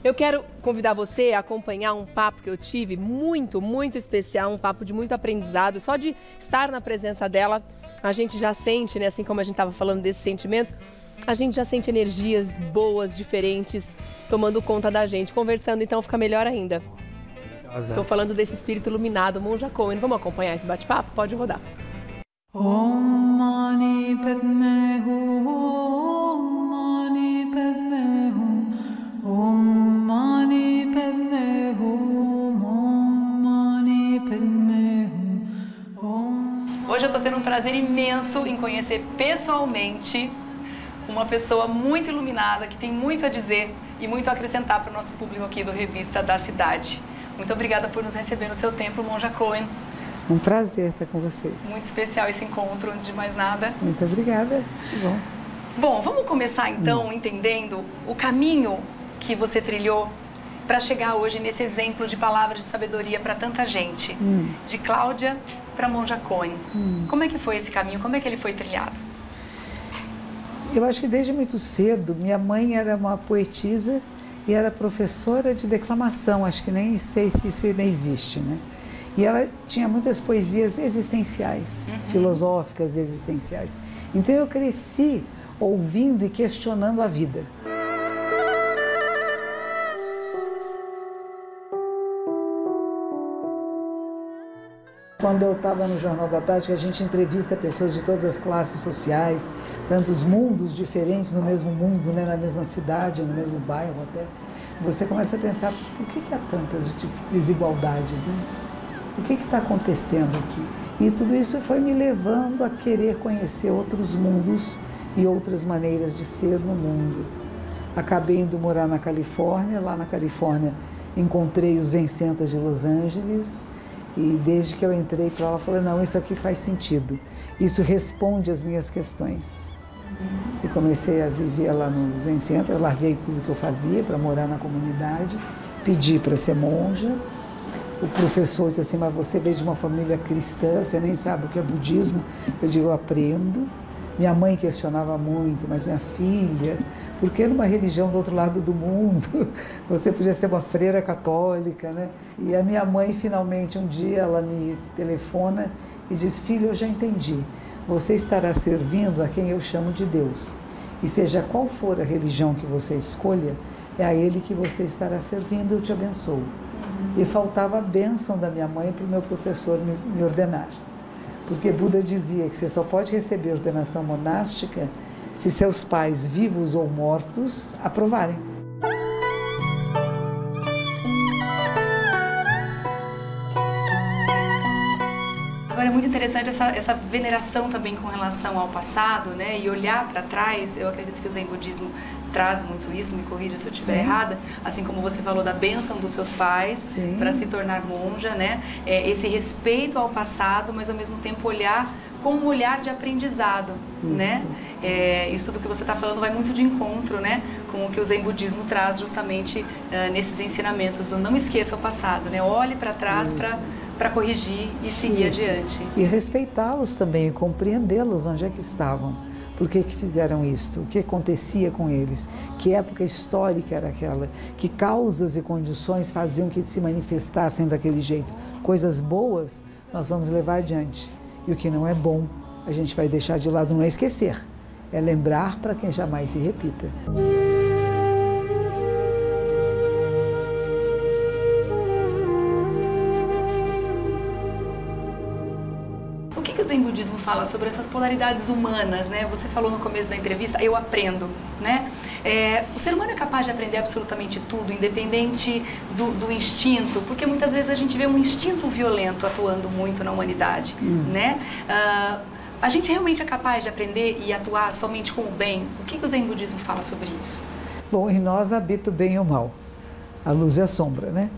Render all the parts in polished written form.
Eu quero convidar você a acompanhar um papo que eu tive muito, muito especial, um papo de muito aprendizado. Só de estar na presença dela, a gente já sente, né, assim como a gente estava falando desses sentimentos, a gente já sente energias boas, diferentes, tomando conta da gente. Conversando, então, fica melhor ainda. Estou falando desse espírito iluminado, Monja Coen. Vamos acompanhar esse bate-papo? Pode rodar. Om Mani Padme Hum, Om Mani Padme Hum, Om Mani Padme Hum, Om Mani Padme Hum. Hoje eu estou tendo um prazer imenso em conhecer pessoalmente uma pessoa muito iluminada, que tem muito a dizer e muito a acrescentar para o nosso público aqui do Revista da Cidade. Muito obrigada por nos receber no seu templo, Monja Coen. Um prazer estar com vocês. Muito especial esse encontro, antes de mais nada. Muito obrigada, que bom. Bom, vamos começar então entendendo o caminho que você trilhou para chegar hoje nesse exemplo de palavras de sabedoria para tanta gente. De Cláudia para Monja Coen. Como é que foi esse caminho? Como é que ele foi trilhado? Eu acho que desde muito cedo, minha mãe era uma poetisa e era professora de declamação, acho que nem sei se isso ainda existe, né? E ela tinha muitas poesias existenciais, filosóficas existenciais. Então eu cresci ouvindo e questionando a vida. Quando eu estava no Jornal da Tarde, que a gente entrevista pessoas de todas as classes sociais, tantos mundos diferentes no mesmo mundo, né, na mesma cidade, no mesmo bairro até, você começa a pensar, por que há tantas desigualdades, né? O que está acontecendo aqui? E tudo isso foi me levando a querer conhecer outros mundos e outras maneiras de ser no mundo. Acabei indo morar na Califórnia. Lá na Califórnia encontrei os Zen Center de Los Angeles e desde que eu entrei para lá, eu falei, não, isso aqui faz sentido. Isso responde às minhas questões. E comecei a viver lá no Zen Center, larguei tudo que eu fazia para morar na comunidade, pedi para ser monja. O professor disse assim, mas você veio de uma família cristã, você nem sabe o que é budismo. Eu digo, eu aprendo. Minha mãe questionava muito, mas minha filha, por que numa religião do outro lado do mundo? Você podia ser uma freira católica, né? E a minha mãe, finalmente, um dia, ela me telefona e diz, filho, eu já entendi. Você estará servindo a quem eu chamo de Deus. E seja qual for a religião que você escolha, é a Ele que você estará servindo, eu te abençoo. E faltava a bênção da minha mãe para o meu professor me ordenar. Porque Buda dizia que você só pode receber ordenação monástica se seus pais, vivos ou mortos, aprovarem. Agora é muito interessante essa veneração também com relação ao passado, né? E olhar para trás. Eu acredito que o Zen Budismo traz muito isso, me corrija se eu estiver errada, assim como você falou da bênção dos seus pais para se tornar monja, né? Esse respeito ao passado, mas ao mesmo tempo olhar com um olhar de aprendizado, né? Isso tudo que você está falando vai muito de encontro, né? Com o que o Zen Budismo traz justamente nesses ensinamentos do não esqueça o passado, né? Olhe para trás para corrigir e seguir adiante. E respeitá-los também, compreendê-los onde é que estavam. Por que fizeram isto? O que acontecia com eles? Que época histórica era aquela? Que causas e condições faziam que se manifestassem daquele jeito? Coisas boas nós vamos levar adiante. E o que não é bom, a gente vai deixar de lado, não é esquecer. É lembrar para quem jamais se repita. O Zen Budismo fala sobre essas polaridades humanas, né? Você falou no começo da entrevista, eu aprendo, né? O ser humano é capaz de aprender absolutamente tudo, independente do instinto, porque muitas vezes a gente vê um instinto violento atuando muito na humanidade, né? A gente realmente é capaz de aprender e atuar somente com o bem? O que o Zen Budismo fala sobre isso? Bom, em nós habita o bem e o mal, a luz e a sombra, né?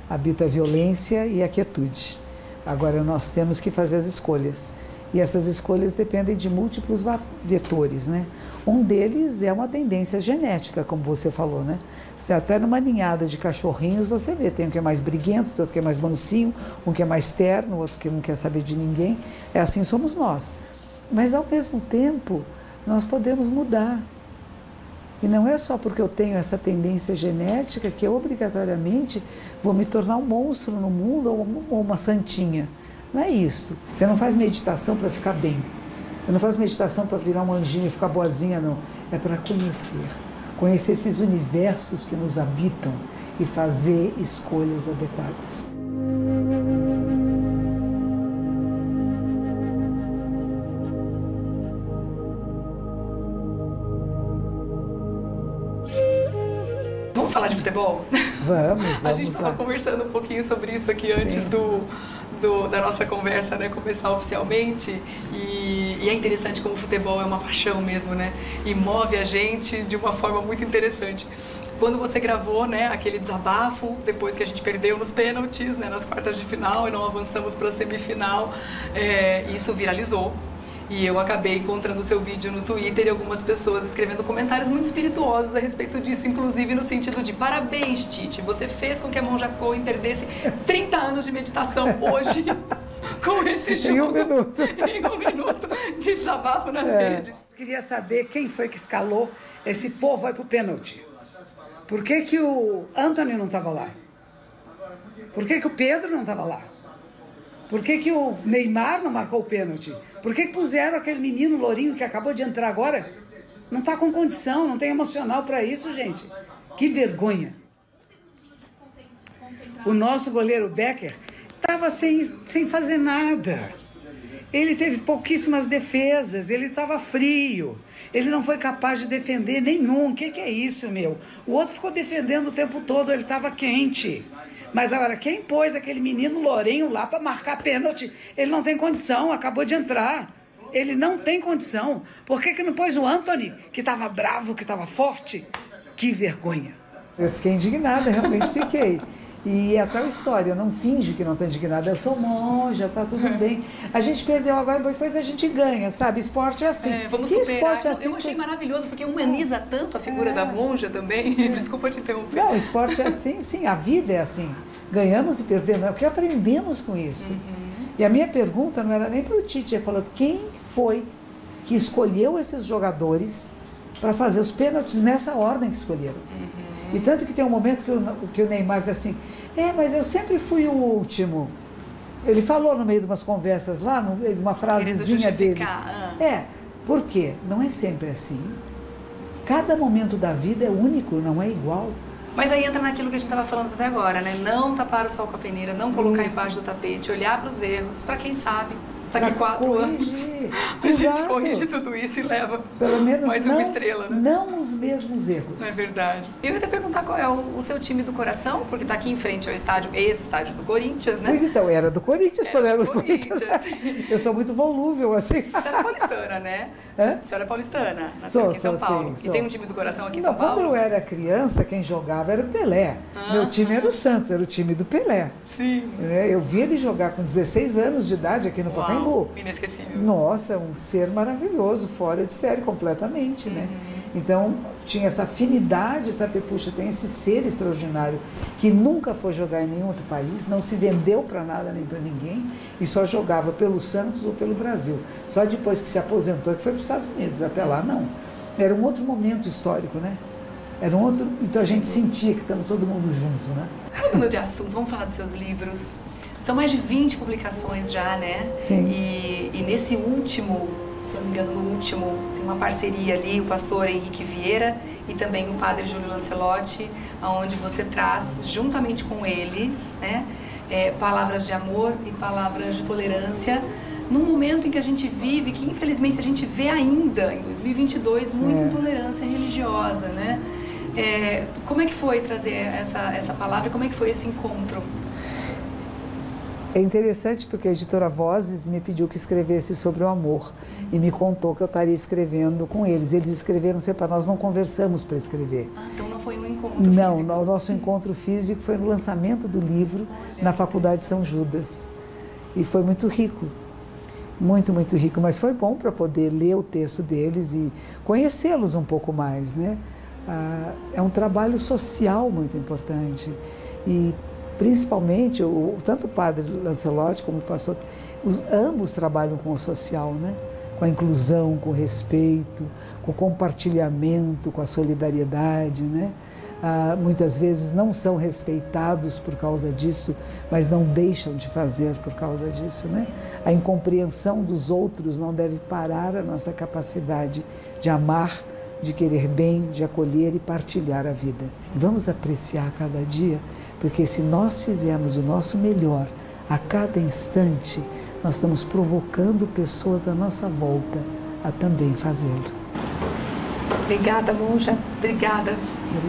Habita a violência e a quietude. Agora nós temos que fazer as escolhas. E essas escolhas dependem de múltiplos vetores, né? Um deles é uma tendência genética, como você falou, né? Se até numa ninhada de cachorrinhos você vê, tem um que é mais briguento, outro que é mais mansinho, um que é mais terno, outro que não quer saber de ninguém. É assim somos nós. Mas ao mesmo tempo, nós podemos mudar. E não é só porque eu tenho essa tendência genética que eu obrigatoriamente vou me tornar um monstro no mundo ou uma santinha. Não é isso. Você não faz meditação para ficar bem. Você não faz meditação para virar um anjinho e ficar boazinha, não. É para conhecer. Conhecer esses universos que nos habitam e fazer escolhas adequadas. Vamos falar de futebol? Vamos A gente lá. estava conversando um pouquinho sobre isso aqui antes da nossa conversa, né, começar oficialmente. E é interessante como o futebol é uma paixão mesmo, né? E move a gente de uma forma muito interessante. Quando você gravou, né, aquele desabafo, depois que a gente perdeu nos pênaltis, né, nas quartas de final e não avançamos para a semifinal, isso viralizou. E eu acabei encontrando o seu vídeo no Twitter e algumas pessoas escrevendo comentários muito espirituosos a respeito disso, inclusive no sentido de parabéns, Tite, você fez com que a Monja Coen perdesse 30 anos de meditação hoje com esse jogo. Em um minuto. Em um minuto de desabafo nas redes. Queria saber quem foi que escalou esse povo aí pro pênalti. Por que que o Anthony não estava lá? Por que que o Pedro não estava lá? Por que que o Neymar não marcou o pênalti? Por que que puseram aquele menino lourinho que acabou de entrar agora? Não está com condição, não tem emocional para isso, gente. Que vergonha. O nosso goleiro Becker estava sem fazer nada. Ele teve pouquíssimas defesas, ele estava frio. Ele não foi capaz de defender nenhum. O que é isso, meu? O outro ficou defendendo o tempo todo, ele estava quente. Mas agora, quem pôs aquele menino Lourinho lá para marcar pênalti, ele não tem condição, acabou de entrar. Ele não tem condição. Por que não pôs o Anthony, que estava bravo, que estava forte? Que vergonha. Eu fiquei indignada, realmente fiquei. E é a tal história, eu não finjo que não estou indignada, eu sou monja, tá tudo bem. A gente perdeu agora, depois a gente ganha, sabe? Esporte é assim. Vamos e superar. Esporte é assim, eu achei maravilhoso, porque humaniza tanto a figura da monja também. Desculpa te interromper. Não, esporte é assim, sim, a vida é assim. Ganhamos e perdemos, é o que aprendemos com isso. E a minha pergunta não era nem para o Tite, ele falou, quem foi que escolheu esses jogadores para fazer os pênaltis nessa ordem que escolheram? E tanto que tem um momento que o Neymar diz assim, mas eu sempre fui o último. Ele falou no meio de umas conversas lá, uma frasezinha dele. Por quê? Não é sempre assim. Cada momento da vida é único, não é igual. Mas aí entra naquilo que a gente estava falando até agora, né? Não tapar o sol com a peneira, não colocar embaixo do tapete, olhar para os erros, para quem sabe. Daqui 4 anos a gente corrige tudo isso e leva pelo menos mais uma estrela, né? Não os mesmos erros. É verdade. Eu ia até perguntar qual é o seu time do coração, porque está aqui em frente ao estádio, esse estádio do Corinthians, né? Pois então, era do Corinthians quando era do Corinthians. Eu sou muito volúvel, assim. Você era paulistana, né? Hã? Você era paulistana, nasceu aqui em São Paulo. Sim, e tem um time do coração aqui em São Paulo? Quando eu era criança, quem jogava era o Pelé. Meu time era o Santos, era o time do Pelé. Sim. Eu vi ele jogar com 16 anos de idade aqui no Pacaembu. Inesquecível. Nossa, um ser maravilhoso, fora de série completamente, né? Então, tinha essa afinidade, sabe, puxa, tem esse ser extraordinário que nunca foi jogar em nenhum outro país, não se vendeu para nada nem para ninguém e só jogava pelo Santos ou pelo Brasil. Só depois que se aposentou que foi para os Estados Unidos, até lá não. Era um outro momento histórico, né? Era um outro, então a gente sentia que estamos todo mundo junto, né? Mudando de assunto, vamos falar dos seus livros. São mais de 20 publicações já, né? Sim. E nesse último, se eu não me engano, no último, tem uma parceria ali, o pastor Henrique Vieira e também o padre Júlio Lancelotti, onde você traz, juntamente com eles, né, palavras de amor e palavras de tolerância, num momento em que a gente vive, que infelizmente a gente vê ainda, em 2022, muita intolerância religiosa, né? Como é que foi trazer essa palavra? Como é que foi esse encontro? É interessante porque a editora Vozes me pediu que escrevesse sobre o amor e me contou que eu estaria escrevendo com eles. Eles escreveram sempre, nós não conversamos para escrever. Então não foi um encontro físico? Não, o nosso encontro físico foi no lançamento do livro na Faculdade de São Judas. E foi muito rico, muito, muito rico. Mas foi bom para poder ler o texto deles e conhecê-los um pouco mais, né? É um trabalho social muito importante. E principalmente, tanto o padre Lancelotti como o pastor, ambos trabalham com o social, né? com a inclusão, com o respeito, com o compartilhamento, com a solidariedade, né? Muitas vezes não são respeitados por causa disso, mas não deixam de fazer por causa disso, né? A incompreensão dos outros não deve parar a nossa capacidade de amar, de querer bem, de acolher e partilhar a vida. Vamos apreciar cada dia, porque se nós fizermos o nosso melhor a cada instante, nós estamos provocando pessoas à nossa volta a também fazê-lo. Obrigada, monja. Obrigada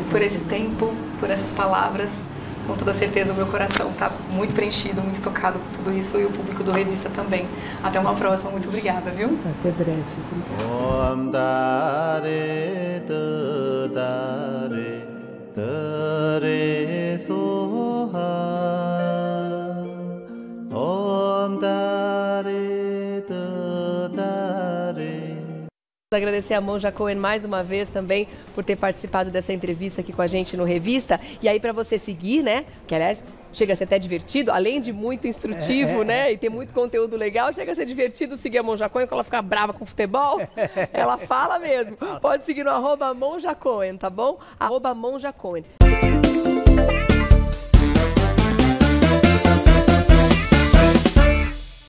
por esse tempo, por essas palavras. Com toda certeza o meu coração está muito preenchido, muito tocado com tudo isso e o público do Revista também. Até uma próxima. Muito obrigada, viu? Até breve. Agradecer a Monja Cohen mais uma vez também por ter participado dessa entrevista aqui com a gente no Revista. E aí para você seguir, né, que aliás chega a ser até divertido, além de muito instrutivo, né, e ter muito conteúdo legal, chega a ser divertido seguir a Monja Cohen, quando ela fica brava com futebol, ela fala mesmo. Pode seguir no @Monja Cohen, tá bom? @Monja Cohen.